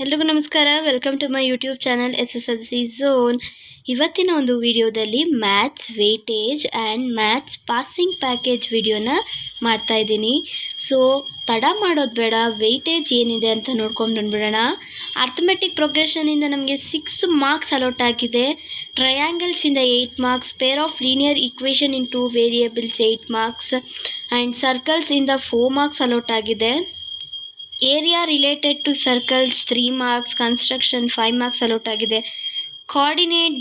ಎಲ್ರಿಗೂ ನಮಸ್ಕಾರ. Welcome to my YouTube channel SSLC zone. ಇವತ್ತಿನ ಒಂದು ವಿಡಿಯೋದಲ್ಲಿ maths weightage and maths passing package ವಿಡಿಯೋನ ಮಾಡ್ತಾ ಇದ್ದೀನಿ. ಸೊ ತಡ ಮಾಡೋದು ಬೇಡ, ವೇಟೇಜ್ ಏನಿದೆ ಅಂತ ನೋಡ್ಕೊಂಡು ಬಂದ್ಬಿಡೋಣ. ಅರ್ಥಮೆಟಿಕ್ ಪ್ರೋಗ್ರೆಷನಿಂದ ನಮಗೆ 6 ಮಾರ್ಕ್ಸ್ ಅಲಾಟ್ ಆಗಿದೆ. ಟ್ರಯಾಂಗಲ್ಸಿಂದ 8 marks, pair of linear equation in 2 variables 8 marks and ಸರ್ಕಲ್ಸಿಂದ 4 ಮಾರ್ಕ್ಸ್ ಅಲಾಟ್ ಆಗಿದೆ. Area related to circles 3 marks, construction 5 marks allot ಆಗಿದೆ. ಕೋಆರ್ಡಿನೇಟ್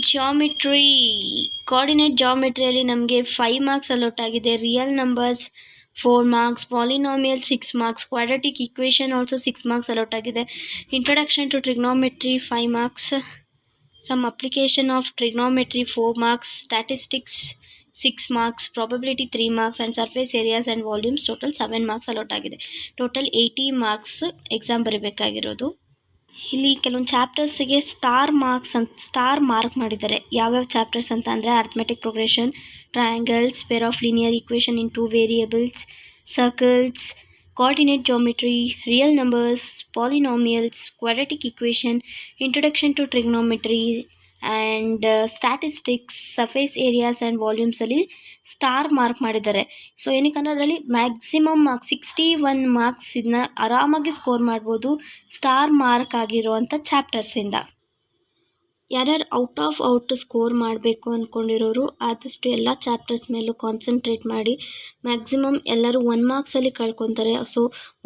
ಜಾಮಿಟ್ರಿಯಲ್ಲಿ ನಮಗೆ 5 ಮಾರ್ಕ್ಸ್ ಅಲಾಟ್ ಆಗಿದೆ. Real numbers 4 marks, polynomial 6 marks, quadratic equation also 6 marks allot ಆಗಿದೆ. Introduction to trigonometry 5 marks, some application of trigonometry 4 marks, statistics 6 marks, probability 3 marks and surface areas and volumes total 7 marks allot ಆಗಿದೆ. Total 80 marks exam ಬರೀಬೇಕಾಗಿರೋದು. ಇಲ್ಲಿ ಕೆಲವೊಂದು ಚಾಪ್ಟರ್ಸಿಗೆ star mark ಮಾಡಿದ್ದಾರೆ. ಯಾವ್ಯಾವ chapters ಅಂತ ಅಂದರೆ arithmetic progression, triangles, peer of linear equation in 2 variables, circles, coordinate geometry, real numbers, polynomials, quadratic equation, introduction to trigonometry and statistics, surface areas and ವಾಲ್ಯೂಮ್ಸಲ್ಲಿ star mark ಮಾಡಿದ್ದಾರೆ. So ಏನಕ್ಕಂದರೆ ಅದರಲ್ಲಿ maximum marks 61 marks ಇದನ್ನ ಆರಾಮಾಗಿ score ಮಾಡ್ಬೋದು star mark ಆಗಿರುವಂಥ ಚಾಪ್ಟರ್ಸಿಂದ. ಯಾರ್ಯಾರು out score ಮಾಡಬೇಕು ಅಂದ್ಕೊಂಡಿರೋರು ಆದಷ್ಟು ಎಲ್ಲ ಚಾಪ್ಟರ್ಸ್ ಮೇಲೂ ಕಾನ್ಸಂಟ್ರೇಟ್ ಮಾಡಿ. ಮ್ಯಾಕ್ಸಿಮಮ್ ಎಲ್ಲರೂ 1 ಮಾರ್ಕ್ಸಲ್ಲಿ ಕಳ್ಕೊತಾರೆ. ಸೊ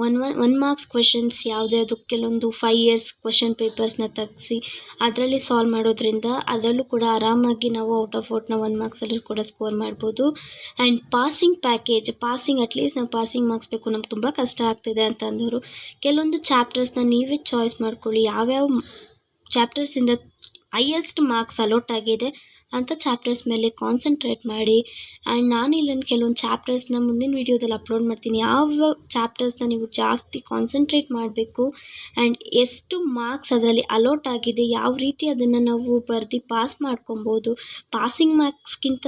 ಒನ್ ಮಾರ್ಕ್ಸ್ ಕ್ವೆಶನ್ಸ್ ಯಾವುದ್ಯಾವುದು ಕೆಲವೊಂದು 5 ಇಯರ್ಸ್ ಕ್ವೆಶನ್ ಪೇಪರ್ಸ್ನ ತೆಗೆಸಿ ಅದರಲ್ಲಿ ಸಾಲ್ವ್ ಮಾಡೋದ್ರಿಂದ ಅದರಲ್ಲೂ ಕೂಡ ಆರಾಮಾಗಿ ನಾವು ಔಟ್ನ 1 ಮಾರ್ಕ್ಸಲ್ಲಿ ಕೂಡ ಸ್ಕೋರ್ ಮಾಡ್ಬೋದು. ಆ್ಯಂಡ್ ಪಾಸಿಂಗ್ ಅಟ್ಲೀಸ್ಟ್ ನಾವು ಪಾಸಿಂಗ್ ಮಾರ್ಕ್ಸ್ ಬೇಕು, ನಮ್ಗೆ ತುಂಬ ಕಷ್ಟ ಆಗ್ತಿದೆ ಅಂತ ಅಂದವರು ಕೆಲವೊಂದು ಚಾಪ್ಟರ್ಸ್ನ ನೀವೇ ಚಾಯ್ಸ್ ಮಾಡ್ಕೊಳ್ಳಿ. ಯಾವ್ಯಾವ ಚಾಪ್ಟರ್ಸಿಂದ ಹೈಯೆಸ್ಟ್ ಮಾರ್ಕ್ಸ್ ಅಲಾಟ್ ಆಗಿದೆ ಅಂಥ ಚಾಪ್ಟರ್ಸ್ ಮೇಲೆ ಕಾನ್ಸಂಟ್ರೇಟ್ ಮಾಡಿ. ಆ್ಯಂಡ್ ನಾನು ಇಲ್ಲೊಂದು ಕೆಲವೊಂದು ಚಾಪ್ಟರ್ಸ್ನ ಮುಂದಿನ ವೀಡಿಯೋದಲ್ಲಿ ಅಪ್ಲೋಡ್ ಮಾಡ್ತೀನಿ. ಯಾವ ಚಾಪ್ಟರ್ಸ್ನ ನೀವು ಜಾಸ್ತಿ ಕಾನ್ಸಂಟ್ರೇಟ್ ಮಾಡಬೇಕು ಆ್ಯಂಡ್ ಎಷ್ಟು ಮಾರ್ಕ್ಸ್ ಅದರಲ್ಲಿ ಅಲಾಟ್ ಆಗಿದೆ, ಯಾವ ರೀತಿ ಅದನ್ನು ನಾವು ಬರೆದು ಪಾಸ್ ಮಾಡ್ಕೊಬೋದು, ಪಾಸಿಂಗ್ ಮಾರ್ಕ್ಸ್ಗಿಂತ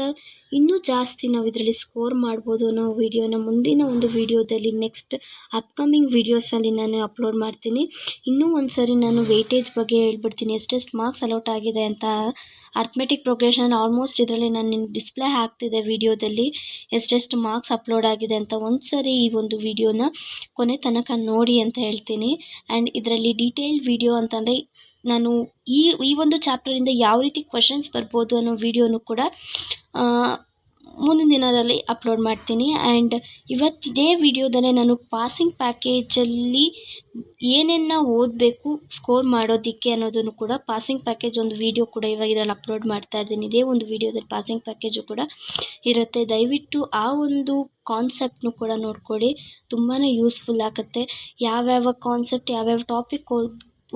ಇನ್ನೂ ಜಾಸ್ತಿ ನಾವು ಇದರಲ್ಲಿ ಸ್ಕೋರ್ ಮಾಡ್ಬೋದು ಅನ್ನೋ ವಿಡಿಯೋನ ಮುಂದಿನ ಒಂದು ವಿಡಿಯೋದಲ್ಲಿ ನೆಕ್ಸ್ಟ್ ಅಪ್ಕಮಿಂಗ್ ವೀಡಿಯೋಸಲ್ಲಿ ನಾನು ಅಪ್ಲೋಡ್ ಮಾಡ್ತೀನಿ. ಇನ್ನೂ ಒಂದು ಸರಿ ನಾನು ವೇಟೇಜ್ ಬಗ್ಗೆ ಹೇಳ್ಬಿಡ್ತೀನಿ, ಎಷ್ಟೆಷ್ಟು ಮಾರ್ಕ್ಸ್ ಅಲಾಟ್ ಆಗಿದೆ ಅಂತ. ಅರ್ಥಮೆಟಿಕ್ ಪ್ರೋಗ್ರೆಷನ್ ಆಲ್ಮೋಸ್ಟ್ ಇದರಲ್ಲಿ ನಾನು ಡಿಸ್ಪ್ಲೇ ಆಗ್ತಿದೆ ವಿಡಿಯೋದಲ್ಲಿ ಎಷ್ಟೆಷ್ಟು ಮಾರ್ಕ್ಸ್ ಅಪ್ಲೋಡ್ ಆಗಿದೆ ಅಂತ. ಒಂದು ಸರಿ ಈ ಒಂದು ವಿಡಿಯೋನ ಕೊನೆ ತನಕ ನೋಡಿ ಅಂತ ಹೇಳ್ತೀನಿ. ಆ್ಯಂಡ್ ಇದರಲ್ಲಿ ಡೀಟೇಲ್ಡ್ ವಿಡಿಯೋ ಅಂತಂದರೆ ನಾನು ಈ ಒಂದು ಚಾಪ್ಟರಿಂದ ಯಾವ ರೀತಿ ಕ್ವೆಶನ್ಸ್ ಬರ್ಬೋದು ಅನ್ನೋ ವಿಡಿಯೋನು ಕೂಡ ಮುಂದಿನ ದಿನದಲ್ಲಿ ಅಪ್ಲೋಡ್ ಮಾಡ್ತೀನಿ. ಆ್ಯಂಡ್ ಇದೇ ವಿಡಿಯೋದಲ್ಲೇ ನಾನು ಪಾಸಿಂಗ್ ಪ್ಯಾಕೇಜಲ್ಲಿ ಏನೇನು ಓದಬೇಕು ಸ್ಕೋರ್ ಮಾಡೋದಕ್ಕೆ ಅನ್ನೋದನ್ನು ಕೂಡ ಪಾಸಿಂಗ್ ಪ್ಯಾಕೇಜ್ ಒಂದು ವಿಡಿಯೋ ಕೂಡ ಇವಾಗ ಇದರಲ್ಲಿ ಅಪ್ಲೋಡ್ ಮಾಡ್ತಾ ಇದ್ದೀನಿ. ಇದೇ ಒಂದು ವಿಡಿಯೋದಲ್ಲಿ ಪಾಸಿಂಗ್ ಪ್ಯಾಕೇಜು ಕೂಡ ಇರುತ್ತೆ. ದಯವಿಟ್ಟು ಆ ಒಂದು ಕಾನ್ಸೆಪ್ಟ್ನು ಕೂಡ ನೋಡ್ಕೊಳ್ಳಿ, ತುಂಬಾ ಯೂಸ್ಫುಲ್ ಆಗುತ್ತೆ. ಯಾವ್ಯಾವ ಕಾನ್ಸೆಪ್ಟ್ ಯಾವ್ಯಾವ ಟಾಪಿಕ್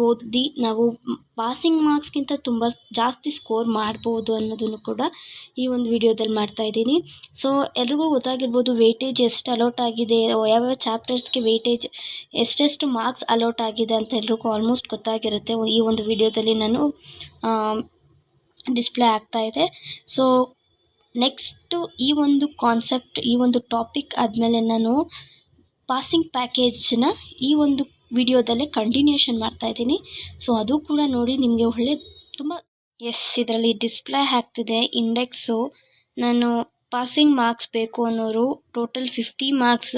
ಓದಿ ನಾವು ಪಾಸಿಂಗ್ ಮಾರ್ಕ್ಸ್ಗಿಂತ ತುಂಬ ಜಾಸ್ತಿ ಸ್ಕೋರ್ ಮಾಡ್ಬೋದು ಅನ್ನೋದನ್ನು ಕೂಡ ಈ ಒಂದು ವಿಡಿಯೋದಲ್ಲಿ ಮಾಡ್ತಾಯಿದ್ದೀನಿ. ಸೊ ಎಲ್ರಿಗೂ ಗೊತ್ತಾಗಿರ್ಬೋದು ವೇಟೇಜ್ ಎಷ್ಟು ಅಲಾಟ್ ಆಗಿದೆ, ಯಾವ್ಯಾವ ಚಾಪ್ಟರ್ಸ್ಗೆ ವೇಟೇಜ್ ಎಷ್ಟೆಷ್ಟು ಮಾರ್ಕ್ಸ್ ಅಲಾಟ್ ಆಗಿದೆ ಅಂತ ಎಲ್ರಿಗೂ ಆಲ್ಮೋಸ್ಟ್ ಗೊತ್ತಾಗಿರುತ್ತೆ. ಈ ಒಂದು ವಿಡಿಯೋದಲ್ಲಿ ನಾನು ಡಿಸ್ಪ್ಲೇ ಆಗ್ತಾಯಿದೆ. ಸೊ ನೆಕ್ಸ್ಟು ಈ ಒಂದು ಕಾನ್ಸೆಪ್ಟ್, ಈ ಒಂದು ಟಾಪಿಕ್ ಆದಮೇಲೆ ನಾನು ಪಾಸಿಂಗ್ ಪ್ಯಾಕೇಜ್ನ ಈ ಒಂದು ವಿಡಿಯೋದಲ್ಲೇ ಕಂಟಿನ್ಯೂಷನ್ ಮಾಡ್ತಾಯಿದ್ದೀನಿ. ಸೊ ಅದು ಕೂಡ ನೋಡಿ, ನಿಮಗೆ ಒಳ್ಳೆ ತುಂಬ ಇದರಲ್ಲಿ ಡಿಸ್ಪ್ಲೇ ಆಗ್ತಿದೆ ಇಂಡೆಕ್ಸು. ನಾನು ಪಾಸಿಂಗ್ ಮಾರ್ಕ್ಸ್ ಬೇಕು ಅನ್ನೋರು ಟೋಟಲ್ 50 ಮಾರ್ಕ್ಸ್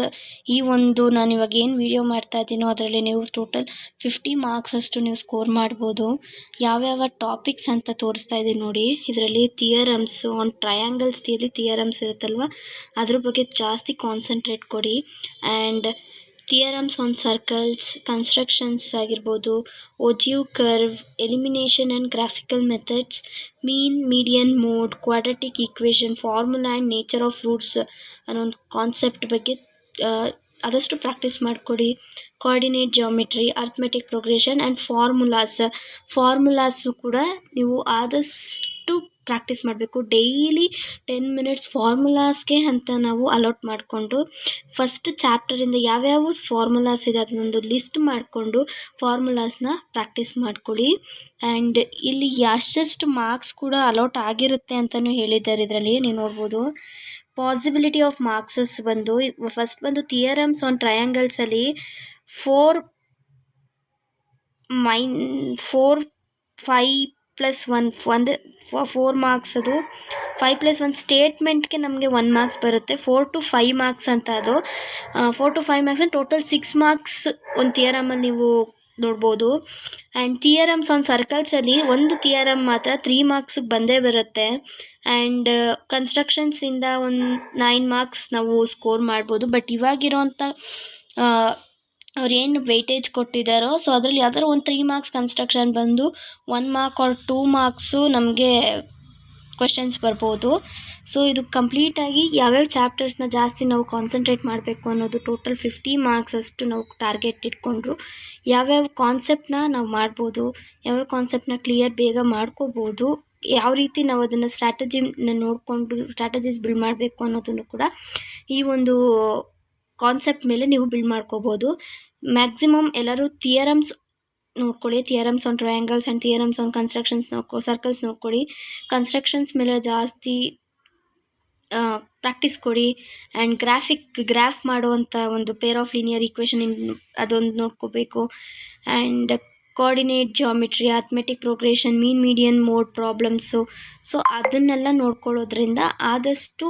ಈ ಒಂದು ನಾನು ಇವಾಗ ಏನು ವಿಡಿಯೋ ಮಾಡ್ತಾ ಇದ್ದೀನೋ ಅದರಲ್ಲಿ ನೀವು ಟೋಟಲ್ 50 ಮಾರ್ಕ್ಸ್ ಅಷ್ಟು ನೀವು ಸ್ಕೋರ್ ಮಾಡ್ಬೋದು. ಯಾವ್ಯಾವ ಟಾಪಿಕ್ಸ್ ಅಂತ ತೋರಿಸ್ತಾ ಇದ್ದೀನಿ ನೋಡಿ. ಇದರಲ್ಲಿ ಥಿಯರಮ್ಸ್ ಆನ್ ಟ್ರಯಾಂಗಲ್ಸ್ ಥಿಯರಮ್ಸ್ ಇರುತ್ತಲ್ವ, ಅದ್ರ ಬಗ್ಗೆ ಜಾಸ್ತಿ ಕಾನ್ಸಂಟ್ರೇಟ್ ಕೊಡಿ. And theorems on circles, constructions ಆಗಿರ್ಬೋದು, ogive curve, elimination and graphical methods, mean median mode, quadratic equation, formula and nature of roots ಅನ್ನೋ ಒಂದು ಕಾನ್ಸೆಪ್ಟ್ ಬಗ್ಗೆ ಆದಷ್ಟು ಪ್ರಾಕ್ಟೀಸ್ ಮಾಡಿಕೊಡಿ. Coordinate geometry, arithmetic progression and formulas ಕೂಡ ನೀವು ಆದಷ್ಟು ಪ್ರಾಕ್ಟೀಸ್ ಮಾಡಬೇಕು. ಡೈಲಿ 10 ಮಿನಿಟ್ಸ್ ಫಾರ್ಮುಲಾಸ್ಗೆ ಅಂತ ನಾವು ಅಲಾಟ್ ಮಾಡಿಕೊಂಡು ಫಸ್ಟ್ ಚಾಪ್ಟರಿಂದ ಯಾವ್ಯಾವ ಫಾರ್ಮುಲಾಸ್ ಇದೆ ಅದನ್ನೊಂದು ಲಿಸ್ಟ್ ಮಾಡಿಕೊಂಡು ಫಾರ್ಮುಲಾಸ್ನ ಪ್ರಾಕ್ಟೀಸ್ ಮಾಡ್ಕೊಳ್ಳಿ. ಆ್ಯಂಡ್ ಇಲ್ಲಿ ಎಷ್ಟೆಷ್ಟು ಮಾರ್ಕ್ಸ್ ಕೂಡ ಅಲಾಟ್ ಆಗಿರುತ್ತೆ ಅಂತಲೂ ಹೇಳಿದ್ದಾರೆ. ಇದರಲ್ಲಿ ನೀವು ನೋಡ್ಬೋದು. ಪಾಸಿಬಿಲಿಟಿ ಆಫ್ ಮಾರ್ಕ್ಸಸ್ ಫಸ್ಟ್ ಬಂದು ಥಿಯರಮ್ಸ್ ಆನ್ ಟ್ರಯಾಂಗಲ್ಸಲ್ಲಿ 4 4 5+1 ಒಂದು 4 ಮಾರ್ಕ್ಸ್. ಅದು 5+1 ಸ್ಟೇಟ್ಮೆಂಟ್ಗೆ ನಮಗೆ 1 ಮಾರ್ಕ್ಸ್ ಬರುತ್ತೆ. 4 to 5 ಮಾರ್ಕ್ಸ್ ಅಂತ ಅದು. 4 to 5 ಮಾರ್ಕ್ಸ್ ಟೋಟಲ್ 6 ಮಾರ್ಕ್ಸ್ ಒಂದು ಥಿಯರಮಲ್ಲಿ ನೀವು ನೋಡ್ಬೋದು. ಆ್ಯಂಡ್ ಥಿಯರಮ್ಸ್ ಆನ್ ಸರ್ಕಲ್ಸಲ್ಲಿ ಒಂದು ಥಿಯರಮ್ ಮಾತ್ರ 3 ಮಾರ್ಕ್ಸಿಗೆ ಬಂದೇ ಬರುತ್ತೆ. ಆ್ಯಂಡ್ ಕನ್ಸ್ಟ್ರಕ್ಷನ್ಸಿಂದ ಒಂದು 9 ಮಾರ್ಕ್ಸ್ ನಾವು ಸ್ಕೋರ್ ಮಾಡ್ಬೋದು. ಬಟ್ ಇವಾಗಿರೋಂಥ ಅವ್ರೇನು ವೆಯ್ಟೇಜ್ ಕೊಟ್ಟಿದ್ದಾರೋ, ಸೊ ಅದರಲ್ಲಿ ಯಾವ್ದಾದ್ರು ಒಂದು 3 ಮಾರ್ಕ್ಸ್ ಕನ್ಸ್ಟ್ರಕ್ಷನ್ ಬಂದು 1 ಮಾರ್ಕ್ ಆರ್ 2 ಮಾರ್ಕ್ಸು ನಮಗೆ ಕ್ವೆಶನ್ಸ್ ಬರ್ಬೋದು. ಸೊ ಇದು ಕಂಪ್ಲೀಟಾಗಿ ಯಾವ್ಯಾವ ಚಾಪ್ಟರ್ಸ್ನ ಜಾಸ್ತಿ ನಾವು ಕಾನ್ಸಂಟ್ರೇಟ್ ಮಾಡಬೇಕು ಅನ್ನೋದು ಟೋಟಲ್ 50 ಮಾರ್ಕ್ಸ್ ಅಷ್ಟು ನಾವು ಟಾರ್ಗೆಟ್ ಇಟ್ಕೊಂಡ್ರು. ಯಾವ್ಯಾವ ಕಾನ್ಸೆಪ್ಟನ್ನ ನಾವು ಮಾಡ್ಬೋದು, ಯಾವ್ಯಾವ ಕಾನ್ಸೆಪ್ಟನ್ನ ಕ್ಲಿಯರ್ ಬೇಗ ಮಾಡ್ಕೋಬೋದು, ಯಾವ ರೀತಿ ನಾವು ಅದನ್ನು ನೋಡಿಕೊಂಡು ಸ್ಟ್ರಾಟಜೀಸ್ ಬಿಲ್ಡ್ ಮಾಡಬೇಕು ಅನ್ನೋದನ್ನು ಕೂಡ ಈ ಒಂದು ಕಾನ್ಸೆಪ್ಟ್ ಮೇಲೆ ನೀವು ಬಿಲ್ಡ್ ಮಾಡ್ಕೋಬೋದು. ಮ್ಯಾಕ್ಸಿಮಮ್ ಎಲ್ಲರೂ ಥಿಯರಮ್ಸ್ ನೋಡ್ಕೊಳ್ಳಿ, theorems on triangles and theorems on constructions circles ನೋಡ್ಕೊಳ್ಳಿ. ಕನ್ಸ್ಟ್ರಕ್ಷನ್ಸ್ ಮೇಲೆ ಜಾಸ್ತಿ ಪ್ರಾಕ್ಟೀಸ್ ಕೊಡಿ. ಆ್ಯಂಡ್ ಗ್ರಾಫ್ ಮಾಡುವಂಥ ಒಂದು ಪೇರ್ ಆಫ್ ಲೀನಿಯರ್ ಈಕ್ವೇಷನ್ ಅದೊಂದು ನೋಡ್ಕೋಬೇಕು. And coordinate geometry, arithmetic progression, mean median mode problems, so ಅದನ್ನೆಲ್ಲ ನೋಡ್ಕೊಳ್ಳೋದ್ರಿಂದ ಆದಷ್ಟು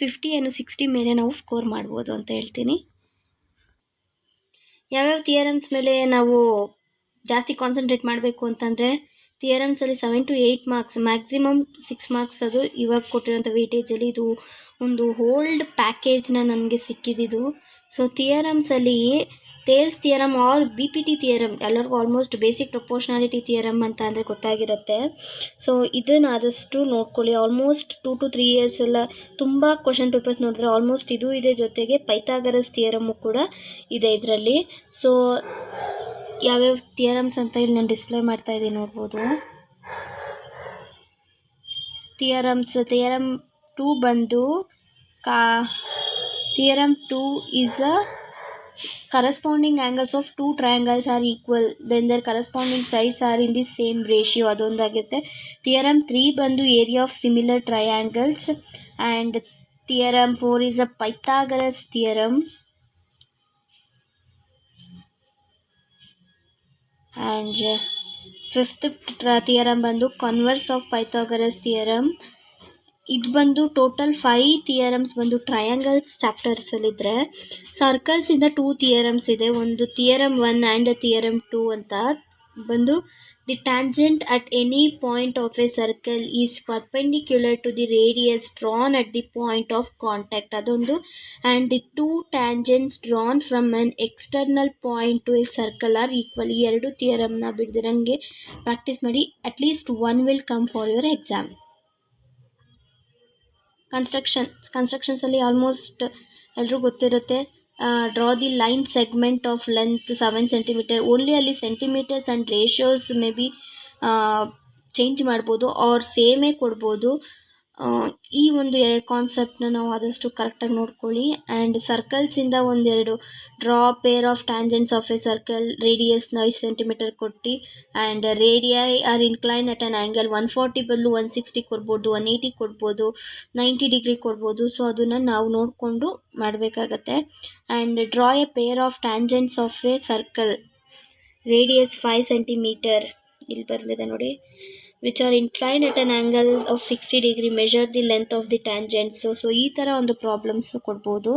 60 ಮೇಲೆ ನಾವು ಸ್ಕೋರ್ ಮಾಡ್ಬೋದು ಅಂತ ಹೇಳ್ತೀನಿ. ಯಾವ್ಯಾವ ಥಿಯರಮ್ಸ್ ಮೇಲೆ ನಾವು ಜಾಸ್ತಿ ಕಾನ್ಸಂಟ್ರೇಟ್ ಮಾಡಬೇಕು ಅಂತಂದರೆ, ಥಿಯರಮ್ಸಲ್ಲಿ 7 to 8 ಮಾರ್ಕ್ಸ್, ಮ್ಯಾಕ್ಸಿಮಮ್ 6 ಮಾರ್ಕ್ಸ್. ಅದು ಇವಾಗ ಕೊಟ್ಟಿರೋಂಥ ವೇಟೇಜಲ್ಲಿ ಇದು ಒಂದು ಹೋಲ್ಡ್ ಪ್ಯಾಕೇಜ್ನ ನನಗೆ ಸಿಕ್ಕಿದ್ದು. ಸೊ ಥಿಯರಮ್ಸಲ್ಲಿ Thales theorem or BPT theorem ಎಲ್ಲರಿಗೂ ಆಲ್ಮೋಸ್ಟ್ ಬೇಸಿಕ್ ಪ್ರಪೋರ್ಷನಾಲಿಟಿ ಥಿಯರಮ್ ಅಂತ ಅಂದರೆ ಗೊತ್ತಾಗಿರುತ್ತೆ. ಸೊ ಇದನ್ನು ಆದಷ್ಟು ನೋಡ್ಕೊಳ್ಳಿ. ಆಲ್ಮೋಸ್ಟ್ 2 to 3 ಇಯರ್ಸ್ ಎಲ್ಲ ತುಂಬ ಕ್ವಶನ್ ಪೇಪರ್ಸ್ ನೋಡಿದ್ರೆ ಆಲ್ಮೋಸ್ಟ್ ಇದು ಇದೆ. ಜೊತೆಗೆ ಪೈಥಾಗರಸ್ ಥಿಯರಮ್ಮು ಕೂಡ ಇದೆ ಇದರಲ್ಲಿ. ಸೊ ಯಾವ್ಯಾವ ಥಿಯರಮ್ಸ್ ಅಂತ ಇಲ್ಲಿ ನಾನು ಡಿಸ್ಪ್ಲೇ ಮಾಡ್ತಾ ಇದ್ದೀನಿ ನೋಡ್ಬೋದು. ಥಿಯರಮ್ 2 ಬಂದು theorem 2 is a corresponding angles of 2 triangles are equal, then their corresponding sides are in the same ratio, ಅದೊಂದಾಗುತ್ತೆ. ಥಿಯರಮ್ 3 ಬಂದು area of similar triangles. And theorem 4 is a Pythagoras theorem. And 5th theorem ಬಂದು converse of Pythagoras theorem. ಇದು ಬಂದು total 5 theorems ಬಂದು triangles ಚಾಪ್ಟರ್ಸಲ್ಲಿದ್ದರೆ, ಸರ್ಕಲ್ಸಿಂದ 2 theorems ಇದೆ. ಒಂದು ಥಿಯರಮ್ 1 ಆ್ಯಂಡ್ ಥಿಯರಮ್ 2 ಅಂತ ಬಂದು the tangent at any point of a circle is perpendicular to the radius drawn at the point of contact ಅದೊಂದು. And the 2 tangents drawn from an external point to a circle are equal. ಈ 2 ಥಿಯರಮ್ನ ಬಿಡ್ದಿರಂಗೆ practice ಮಾಡಿ. At least 1 will come for your exam. ಕನ್ಸ್ಟ್ರಕ್ಷನ್ಸಲ್ಲಿ almost ಎಲ್ಲರೂ ಗೊತ್ತಿರುತ್ತೆ. Draw the line segment of length 7 centimetre. Only ಅಲ್ಲಿ centimetres and ratios may be change ಮಾಡ್ಬೋದು or ಸೇಮೇ ಕೊಡ್ಬೋದು. ಈ ಒಂದು 2 ಕಾನ್ಸೆಪ್ಟನ್ನ ನಾವು ಆದಷ್ಟು ಕರೆಕ್ಟಾಗಿ ನೋಡ್ಕೊಳ್ಳಿ. ಆ್ಯಂಡ್ ಸರ್ಕಲ್ಸಿಂದ 1-2 draw pair of tangents of a circle, ರೇಡಿಯಸ್ನ 5 ಸೆಂಟಿಮೀಟರ್ ಕೊಟ್ಟು. And radii are incline at an angle 140 ಬದಲು 160 ಕೊಡ್ಬೋದು, 180 ಕೊಡ್ಬೋದು, 90 ಡಿಗ್ರಿ ಕೊಡ್ಬೋದು. ಸೊ ಅದನ್ನು ನಾವು ನೋಡಿಕೊಂಡು ಮಾಡಬೇಕಾಗತ್ತೆ. And draw A peer of tangents of a circle, radius 5 centimetre ಇಲ್ಲಿ ಬರಲಿದೆ ನೋಡಿ, which are incline at an angle of 60 degree, measure the length of the tangents. So ಈ ಥರ ಒಂದು ಪ್ರಾಬ್ಲಮ್ಸ್ ಕೊಡ್ಬೋದು.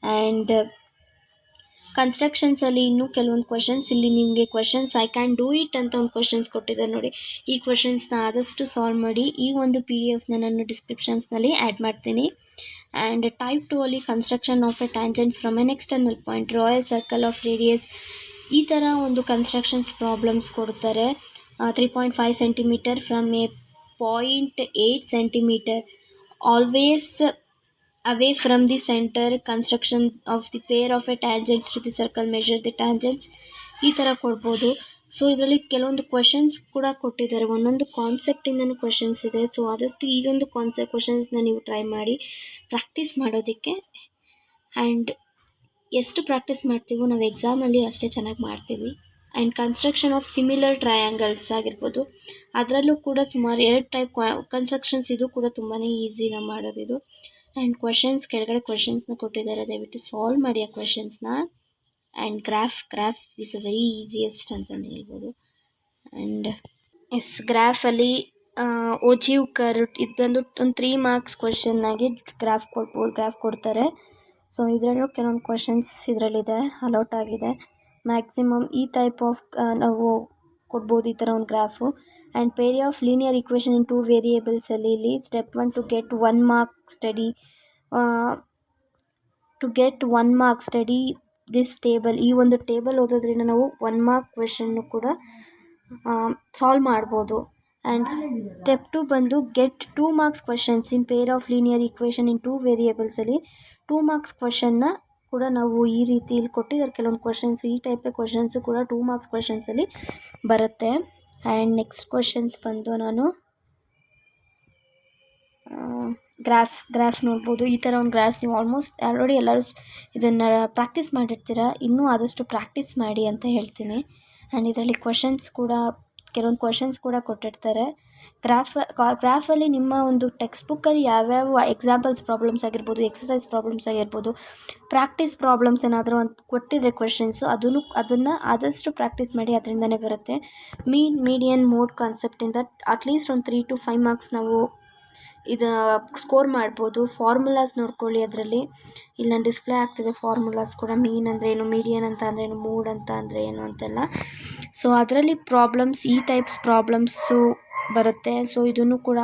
ಆ್ಯಂಡ್ ಕನ್ಸ್ಟ್ರಕ್ಷನ್ಸಲ್ಲಿ ಇನ್ನೂ ಕೆಲವೊಂದು ಕ್ವಶನ್ಸ್, ಇಲ್ಲಿ ನಿಮಗೆ questions I can do it ಅಂತ ಒಂದು ಕ್ವಶನ್ಸ್ ಕೊಟ್ಟಿದ್ದಾರೆ ನೋಡಿ. ಈ ಕ್ವಶನ್ಸ್ನ ಆದಷ್ಟು ಸಾಲ್ವ್ ಮಾಡಿ. ಈ ಒಂದು PDF ನಾನು ಡಿಸ್ಕ್ರಿಪ್ಷನ್ಸ್ನಲ್ಲಿ ಆ್ಯಡ್ ಮಾಡ್ತೀನಿ. ಆ್ಯಂಡ್ ಟೈಪ್ 2 ಅಲ್ಲಿ construction of A tangents from N external point, draw A circle of radius. ಈ ಥರ ಒಂದು ಕನ್ಸ್ಟ್ರಕ್ಷನ್ಸ್ ಪ್ರಾಬ್ಲಮ್ಸ್ ಕೊಡ್ತಾರೆ. 3.5 centimeter from a 0.8 centimeter, always away from the center. Construction of the pair of a tangents to the circle, measure the tangents. ಈ ಥರ ಕೊಡ್ಬೋದು. So ಇದರಲ್ಲಿ ಕೆಲವೊಂದು questions ಕೂಡ ಕೊಟ್ಟಿದ್ದಾರೆ, ಒಂದೊಂದು ಕಾನ್ಸೆಪ್ಟಿಂದನೂ ಕ್ವಶನ್ಸ್ ಇದೆ. ಸೊ ಆದಷ್ಟು ಈಗೊಂದು ಕ್ವಶನ್ಸ್ನ ನೀವು ಟ್ರೈ ಮಾಡಿ ಪ್ರಾಕ್ಟೀಸ್ ಮಾಡೋದಕ್ಕೆ. ಆ್ಯಂಡ್ ಎಷ್ಟು ಪ್ರಾಕ್ಟೀಸ್ ಮಾಡ್ತೀವೋ ನಾವು ಎಕ್ಸಾಮಲ್ಲಿ ಅಷ್ಟೇ ಚೆನ್ನಾಗಿ ಮಾಡ್ತೀವಿ. And construction of similar triangles ಆಗಿರ್ಬೋದು, ಅದರಲ್ಲೂ ಕೂಡ ಸುಮಾರು 2 ಟೈಪ್ ಕನ್ಸ್ಟ್ರಕ್ಷನ್ಸ್. ಇದು ಕೂಡ ತುಂಬಾ ಈಸಿನ ಮಾಡೋದಿದು. ಆ್ಯಂಡ್ ಕ್ವಶನ್ಸ್ ಕೆಳಗಡೆ ಕ್ವಶನ್ಸ್ನ ಕೊಟ್ಟಿದ್ದಾರೆ, ದಯವಿಟ್ಟು ಸಾಲ್ವ್ ಮಾಡಿ ಆ ಕ್ವಶನ್ಸ್ನ. And graph is a very easiest ಅಂತಲೇ ಹೇಳ್ಬೋದು. ಆ್ಯಂಡ್ ಗ್ರಾಫಲ್ಲಿ ಓಜಿವ್ ಕರ್ವ್ ಇದು ಬಂದು ಒಂದು 3 ಮಾರ್ಕ್ಸ್ ಕ್ವೆಶನ್ನಾಗಿ ಗ್ರಾಫ್ ಕೊಡ್ತಾರೆ. ಸೊ ಇದರಲ್ಲೂ ಕೆಲವೊಂದು ಕ್ವೆಶನ್ಸ್ ಇದರಲ್ಲಿದೆ, ಅಲೌಟ್ ಆಗಿದೆ. ಮ್ಯಾಕ್ಸಿಮಮ್ ಈ ಟೈಪ್ ಆಫ್ ನಾವು ಕೊಡ್ಬೋದು ಈ ಥರ ಒಂದು graph. And pair of linear equation in 2 ವೇರಿಯೇಬಲ್ಸಲ್ಲಿ ಇಲ್ಲಿ step 1 to get 1 mark study this table. ಈ ಒಂದು ಟೇಬಲ್ ಓದೋದ್ರಿಂದ ನಾವು 1 ಮಾರ್ಕ್ ಕ್ವೆಶನ್ನು ಕೂಡ ಸಾಲ್ವ್ ಮಾಡ್ಬೋದು. ಆ್ಯಂಡ್ ಸ್ಟೆಪ್ 2 ಬಂದು get 2 marks questions in pair of linear equation in 2 ವೇರಿಯೇಬಲ್ಸಲ್ಲಿ 2 ಮಾರ್ಕ್ಸ್ ಕ್ವೆಶನ್ನ ಕೂಡ ನಾವು ಈ ರೀತಿ ಇಲ್ಲಿ ಕೊಟ್ಟಿದ್ದಾರೆ ಕೆಲವೊಂದು ಕ್ವೆಶನ್ಸ್. ಈ ಟೈಪ್ ಕ್ವೆಶನ್ಸು ಕೂಡ 2 ಮಾರ್ಕ್ಸ್ ಕ್ವೆಶನ್ಸಲ್ಲಿ ಬರುತ್ತೆ. ಆ್ಯಂಡ್ ನೆಕ್ಸ್ಟ್ ಕ್ವೆಶನ್ಸ್ ಬಂದು ನಾನು ಗ್ರಾಫ್ ನೋಡ್ಬೋದು. ಈ ಥರ ಒಂದು ಗ್ರಾಫ್ ನೀವು ಆಲ್ರೆಡಿ ಎಲ್ಲರೂ ಇದನ್ನು ಪ್ರಾಕ್ಟೀಸ್ ಮಾಡಿರ್ತೀರ, ಇನ್ನೂ ಆದಷ್ಟು ಪ್ರಾಕ್ಟೀಸ್ ಮಾಡಿ ಅಂತ ಹೇಳ್ತೀನಿ. ಆ್ಯಂಡ್ ಇದರಲ್ಲಿ ಕೆಲವೊಂದು ಕ್ವೆಶನ್ಸ್ ಕೂಡ ಕೊಟ್ಟಿರ್ತಾರೆ. ಗ್ರಾಫಲ್ಲಿ ನಿಮ್ಮ ಒಂದು ಟೆಕ್ಸ್ಟ್ ಬುಕ್ಕಲ್ಲಿ ಯಾವ್ಯಾವ ಎಕ್ಸಾಂಪಲ್ಸ್ ಪ್ರಾಬ್ಲಮ್ಸ್ ಆಗಿರ್ಬೋದು, ಎಕ್ಸಸೈಸ್ ಪ್ರಾಬ್ಲಮ್ಸ್ ಆಗಿರ್ಬೋದು, ಪ್ರಾಕ್ಟೀಸ್ ಪ್ರಾಬ್ಲಮ್ಸ್ ಏನಾದರೂ ಒಂದು ಕೊಟ್ಟಿದ್ರೆ ಕ್ವೆಶನ್ಸು ಅದನ್ನು ಆದಷ್ಟು ಪ್ರಾಕ್ಟೀಸ್ ಮಾಡಿ, ಅದರಿಂದನೇ ಬರುತ್ತೆ. ಮೀಡಿಯನ್ ಮೋಡ್ ಕಾನ್ಸೆಪ್ಟಿಂದ ಅಟ್ಲೀಸ್ಟ್ ಒಂದು 3 to 5 ಮಾರ್ಕ್ಸ್ ನಾವು ಇದು ಸ್ಕೋರ್ ಮಾಡ್ಬೋದು. ಫಾರ್ಮುಲಾಸ್ ನೋಡ್ಕೊಳ್ಳಿ, ಅದರಲ್ಲಿ ಇಲ್ಲಿ ನಾನು ಡಿಸ್ಪ್ಲೇ ಆಗ್ತಿದೆ ಫಾರ್ಮುಲಾಸ್ ಕೂಡ. ಮೀನ್ ಅಂದರೆ ಏನು, ಮೀಡಿಯನ್ ಅಂತ ಅಂದರೆ ಏನು, ಮೂಡ್ ಅಂತ ಅಂದರೆ ಏನು ಅಂತೆಲ್ಲ. ಸೊ ಅದರಲ್ಲಿ ಈ ಟೈಪ್ಸ್ ಪ್ರಾಬ್ಲಮ್ಸು ಬರುತ್ತೆ. ಸೊ ಇದನ್ನು ಕೂಡ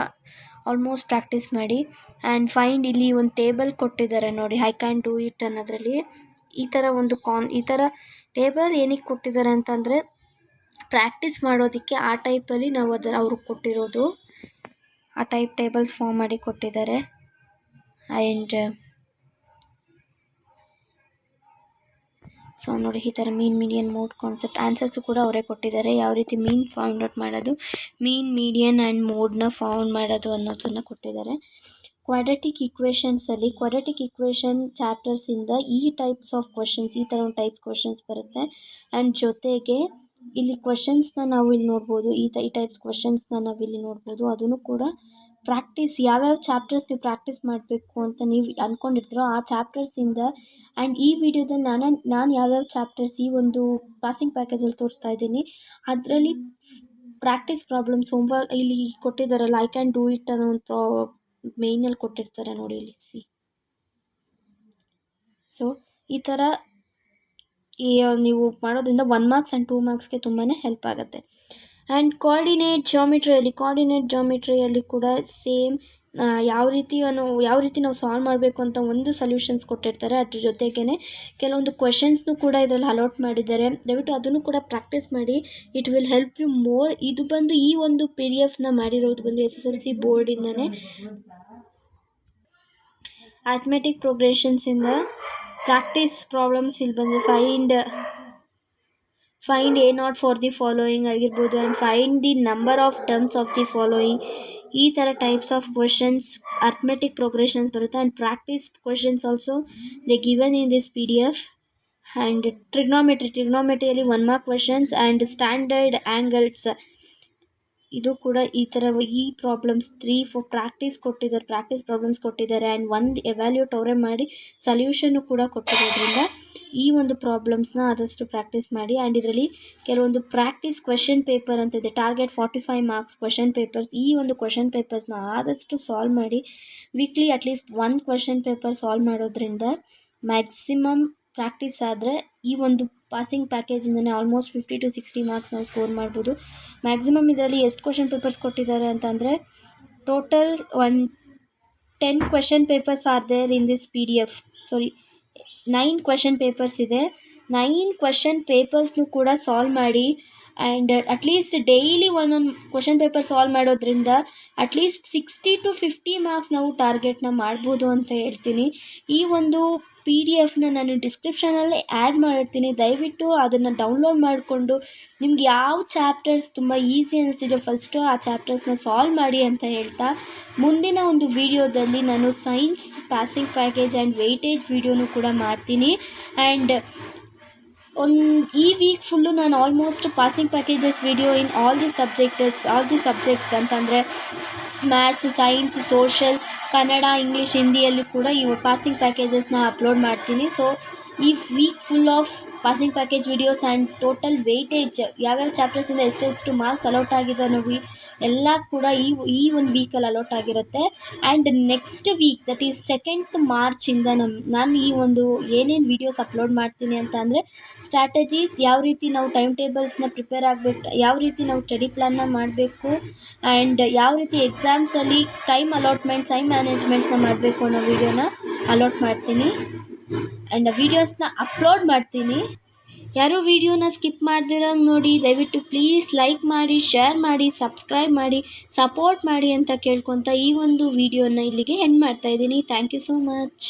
ಆಲ್ಮೋಸ್ಟ್ ಪ್ರಾಕ್ಟೀಸ್ ಮಾಡಿ. ಆ್ಯಂಡ್ ಫೈಂಡ್ ಇಲ್ಲಿ ಒಂದು ಟೇಬಲ್ ಕೊಟ್ಟಿದ್ದಾರೆ ನೋಡಿ, ಐ ಕ್ಯಾನ್ ಡೂ ಇಟ್ ಅನ್ನೋದ್ರಲ್ಲಿ. ಈ ಥರ ಟೇಬಲ್ ಏನಕ್ಕೆ ಕೊಟ್ಟಿದ್ದಾರೆ ಅಂತಂದರೆ ಪ್ರಾಕ್ಟೀಸ್ ಮಾಡೋದಕ್ಕೆ. ಆ ಟೈಪಲ್ಲಿ ನಾವು ಅವ್ರಿಗೆ ಕೊಟ್ಟಿರೋದು ಆ ಟೈಪ್ ಟೇಬಲ್ಸ್ ಫಾರ್ಮ್ ಮಾಡಿ ಕೊಟ್ಟಿದ್ದಾರೆ. ಆ್ಯಂಡ್ ಸೊ ನೋಡಿ ಈ ಥರ ಮೀಡಿಯನ್ ಮೋಡ್ ಕಾನ್ಸೆಪ್ಟ್ ಆನ್ಸರ್ಸು ಕೂಡ ಅವರೇ ಕೊಟ್ಟಿದ್ದಾರೆ. ಯಾವ ರೀತಿ ಮೀನ್ ಫೌಂಡ್ ಔಟ್ ಮಾಡೋದು, ಮೀಡಿಯನ್ ಆ್ಯಂಡ್ ಮೋಡ್ನ ಫೌಂಡ್ ಮಾಡೋದು ಅನ್ನೋದನ್ನು ಕೊಟ್ಟಿದ್ದಾರೆ. ಕ್ವಾಡ್ರಾಟಿಕ್ ಇಕ್ವೇಷನ್ ಚಾಪ್ಟರ್ಸಿಂದ ಈ ಟೈಪ್ಸ್ ಆಫ್ ಕ್ವೆಶನ್ಸ್, ಈ ಥರ ಒಂದು ಟೈಪ್ಸ್ ಕ್ವೆಶನ್ಸ್ ಬರುತ್ತೆ. ಆ್ಯಂಡ್ ಜೊತೆಗೆ ಇಲ್ಲಿ ಕ್ವೆಶನ್ಸ್ನ ನಾವು ಇಲ್ಲಿ ನೋಡ್ಬೋದು, ಈ ಟೈಪ್ಸ್ ಕ್ವೆಶನ್ಸ್ನ ನಾವು ಇಲ್ಲಿ ನೋಡ್ಬೋದು. ಅದನ್ನು ಕೂಡ ಪ್ರಾಕ್ಟೀಸ್, ಯಾವ್ಯಾವ ಚಾಪ್ಟರ್ಸ್ ನೀವು ಪ್ರಾಕ್ಟೀಸ್ ಮಾಡಬೇಕು ಅಂತ ನೀವು ಅಂದ್ಕೊಂಡಿರ್ತೀರೋ ಆ ಚಾಪ್ಟರ್ಸಿಂದ. ಆ್ಯಂಡ್ ಈ ವಿಡಿಯೋದಲ್ಲಿ ನಾನು ಯಾವ್ಯಾವ ಚಾಪ್ಟರ್ಸ್ ಈ ಒಂದು ಪಾಸಿಂಗ್ ಪ್ಯಾಕೇಜಲ್ಲಿ ತೋರಿಸ್ತಾ ಇದ್ದೀನಿ, ಅದರಲ್ಲಿ ಪ್ರಾಕ್ಟೀಸ್ ಪ್ರಾಬ್ಲಮ್ಸ್ ಇಲ್ಲಿ ಕೊಟ್ಟಿದ್ದಾರಲ್ಲ, ಐ ಕ್ಯಾನ್ ಡೂ ಇಟ್ ಅನ್ನೋ ಒಂದು ಮೇಯ್ನಲ್ಲಿ ಕೊಟ್ಟಿರ್ತಾರೆ ನೋಡಿ ಇಲ್ಲಿ ಸಿ. ಸೊ ಈ ಥರ ನೀವು ಮಾಡೋದ್ರಿಂದ 1 ಮಾರ್ಕ್ಸ್ ಆ್ಯಂಡ್ 2 ಮಾರ್ಕ್ಸ್ಗೆ ತುಂಬಾ ಹೆಲ್ಪ್ ಆಗುತ್ತೆ. ಆ್ಯಂಡ್ ಕೋಆರ್ಡಿನೇಟ್ ಜಾಮಿಟ್ರಿಯಲ್ಲಿ ಕೂಡ ಸೇಮ್ ಯಾವ ರೀತಿ ನಾವು ಸಾಲ್ವ್ ಮಾಡಬೇಕು ಅಂತ ಒಂದು ಸೊಲ್ಯೂಷನ್ಸ್ ಕೊಟ್ಟಿರ್ತಾರೆ. ಅದ್ರ ಜೊತೆಗೇ ಕೆಲವೊಂದು ಕ್ವೆಶನ್ಸ್ನು ಕೂಡ ಇದರಲ್ಲಿ ಅಲೌಟ್ ಮಾಡಿದ್ದಾರೆ. ದಯವಿಟ್ಟು ಅದನ್ನು ಕೂಡ ಪ್ರಾಕ್ಟೀಸ್ ಮಾಡಿ, it will help you more. ಇದು ಬಂದು ಈ ಒಂದು PDF ಮಾಡಿರೋದು ಬಂದು SSLC ಬೋರ್ಡಿಂದನೇ. ಅರ್ಥಮೆಟಿಕ್ ಪ್ರೋಗ್ರೆಷನ್ಸಿಂದ ಪ್ರಾಕ್ಟೀಸ್ ಪ್ರಾಬ್ಲಮ್ಸ್ ಇಲ್ಲಿ ಬಂದು find A not for the following ಆಗಿರ್ಬೋದು. And find the number of terms of the following. ಈ ಥರ types of questions arithmetic progressions ಬರುತ್ತೆ. And practice questions also they given in this PDF. And ಟ್ರಿಗ್ನೋಮೆಟ್ರಿಯಲ್ಲಿ 1 mark questions. And standard angles, ಇದು ಕೂಡ ಈ ಥರ ಈ ಪ್ರಾಬ್ಲಮ್ಸ್ 3-4 ಪ್ರಾಕ್ಟೀಸ್ ಪ್ರಾಬ್ಲಮ್ಸ್ ಕೊಟ್ಟಿದ್ದಾರೆ. ಆ್ಯಂಡ್ ಒಂದು ಎವ್ಯಾಲ್ಯೂಟ್ ಅವರೇ ಮಾಡಿ ಸೊಲ್ಯೂಷನ್ನು ಕೂಡ ಕೊಟ್ಟಿರೋದ್ರಿಂದ ಈ ಒಂದು ಪ್ರಾಬ್ಲಮ್ಸ್ನ ಆದಷ್ಟು ಪ್ರಾಕ್ಟೀಸ್ ಮಾಡಿ. ಆ್ಯಂಡ್ ಇದರಲ್ಲಿ ಕೆಲವೊಂದು ಪ್ರಾಕ್ಟೀಸ್ ಕ್ವೆಶನ್ ಪೇಪರ್ ಅಂತಿದೆ, ಟಾರ್ಗೆಟ್ 45 ಮಾರ್ಕ್ಸ್ ಕ್ವೆಶನ್ ಪೇಪರ್ಸ್. ಈ ಒಂದು ಕ್ವೆಶನ್ ಪೇಪರ್ಸ್ನ ಆದಷ್ಟು ಸಾಲ್ವ್ ಮಾಡಿ. Weekly at least 1 question paper solve ಮಾಡೋದ್ರಿಂದ ಮ್ಯಾಕ್ಸಿಮಮ್ ಪ್ರಾಕ್ಟೀಸ್ ಆದರೆ ಈ ಒಂದು ಪಾಸಿಂಗ್ ಪ್ಯಾಕೇಜಿಂದನೇ ಆಲ್ಮೋಸ್ಟ್ 50 to 60 ಮಾರ್ಕ್ಸ್ ನಾವು ಸ್ಕೋರ್ ಮಾಡ್ಬೋದು. ಮ್ಯಾಕ್ಸಿಮಮ್ ಇದರಲ್ಲಿ ಎಷ್ಟು ಕ್ವೆಶನ್ ಪೇಪರ್ಸ್ ಕೊಟ್ಟಿದ್ದಾರೆ ಅಂತಂದರೆ total 10 question papers are there in this PDF. 9 question papers ಇದೆ. 9 ಕ್ವೆಶನ್ ಪೇಪರ್ಸ್ನು ಕೂಡ ಸಾಲ್ವ್ ಮಾಡಿ. ಆ್ಯಂಡ್ ಅಟ್ಲೀಸ್ಟ್ ಡೈಲಿ ಒಂದೊಂದು ಕ್ವೆಶನ್ ಪೇಪರ್ ಸಾಲ್ವ್ ಮಾಡೋದ್ರಿಂದ ಅಟ್ಲೀಸ್ಟ್ 60 to 50 ಮಾರ್ಕ್ಸ್ ನಾವು ಟಾರ್ಗೆಟ್ನ ಮಾಡ್ಬೋದು ಅಂತ ಹೇಳ್ತೀನಿ. ಈ ಒಂದು PDF ನಾನು ಡಿಸ್ಕ್ರಿಪ್ಷನಲ್ಲಿ ಆ್ಯಡ್ ಮಾಡಿರ್ತೀನಿ. ದಯವಿಟ್ಟು ಅದನ್ನು ಡೌನ್ಲೋಡ್ ಮಾಡಿಕೊಂಡು ನಿಮ್ಗೆ ಯಾವ ಚಾಪ್ಟರ್ಸ್ ತುಂಬ ಈಸಿ ಅನ್ನಿಸ್ತಿದೆಯೋ ಫಸ್ಟು ಆ ಚಾಪ್ಟರ್ಸ್ನ ಸಾಲ್ವ್ ಮಾಡಿ ಅಂತ ಹೇಳ್ತಾ, ಮುಂದಿನ ಒಂದು ವಿಡಿಯೋದಲ್ಲಿ ನಾನು science passing package and weightage ವಿಡಿಯೋನು ಕೂಡ ಮಾಡ್ತೀನಿ. ಆ್ಯಂಡ್ ಈ ವೀಕ್ ಫುಲ್ಲು ನಾನು almost passing packages video in all the subjects ಅಂತಂದರೆ maths, science, social, Kannada, English, ಹಿಂದಿಯಲ್ಲಿ ಕೂಡ ಈ ಪಾಸಿಂಗ್ ಪ್ಯಾಕೇಜಸ್ನ ಅಪ್ಲೋಡ್ ಮಾಡ್ತೀನಿ. ಸೊ ಈ week full of passing package videos and total weightage ಯಾವ್ಯಾವ ಚಾಪ್ಟರ್ಸಿಂದ ಎಷ್ಟೆಷ್ಟು ಮಾರ್ಕ್ಸ್ ಅಲೌಟ್ ಆಗಿದೆ ಅನ್ನೋ ಎಲ್ಲ ಕೂಡ ಈ ಒಂದು ವೀಕಲ್ಲಿ ಅಲೌಟ್ ಆಗಿರುತ್ತೆ. And next week that is 2nd ಮಾರ್ಚಿಂದ ನಾನು ಈ ಒಂದು ಏನೇನು ವೀಡಿಯೋಸ್ ಅಪ್ಲೋಡ್ ಮಾಡ್ತೀನಿ ಅಂತ ಅಂದರೆ ಸ್ಟ್ರಾಟಜೀಸ್, ಯಾವ ರೀತಿ ನಾವು ಟೈಮ್ ಟೇಬಲ್ಸ್ನ ಪ್ರಿಪೇರ್ ಆಗಬೇಕು, ಯಾವ ರೀತಿ ನಾವು ಸ್ಟಡಿ ಪ್ಲ್ಯಾನ್ನ ಮಾಡಬೇಕು, ಆ್ಯಂಡ್ ಯಾವ ರೀತಿ ಎಕ್ಸಾಮ್ಸಲ್ಲಿ ಟೈಮ್ ಅಲಾಟ್ಮೆಂಟ್ಸ್, ಟೈಮ್ ಮ್ಯಾನೇಜ್ಮೆಂಟ್ಸ್ನ ಮಾಡಬೇಕು ಅನ್ನೋ ವೀಡಿಯೋನ ಅಲಾಟ್ ಮಾಡ್ತೀನಿ ಆ್ಯಂಡ್ ವೀಡಿಯೋಸ್ನ ಅಪ್ಲೋಡ್ ಮಾಡ್ತೀನಿ. ಯಾರೋ ವೀಡಿಯೋನ ಸ್ಕಿಪ್ ಮಾಡ್ದಿರಂಗೆ ನೋಡಿ, ದಯವಿಟ್ಟು ಪ್ಲೀಸ್ ಲೈಕ್ ಮಾಡಿ, ಶೇರ್ ಮಾಡಿ, ಸಬ್ಸ್ಕ್ರೈಬ್ ಮಾಡಿ, ಸಪೋರ್ಟ್ ಮಾಡಿ ಅಂತ ಕೇಳ್ಕೊತ ಈ ಒಂದು ವೀಡಿಯೋನ ಇಲ್ಲಿಗೆ ಎಂಡ್ ಮಾಡ್ತಾಯಿದ್ದೀನಿ. Thank you so much.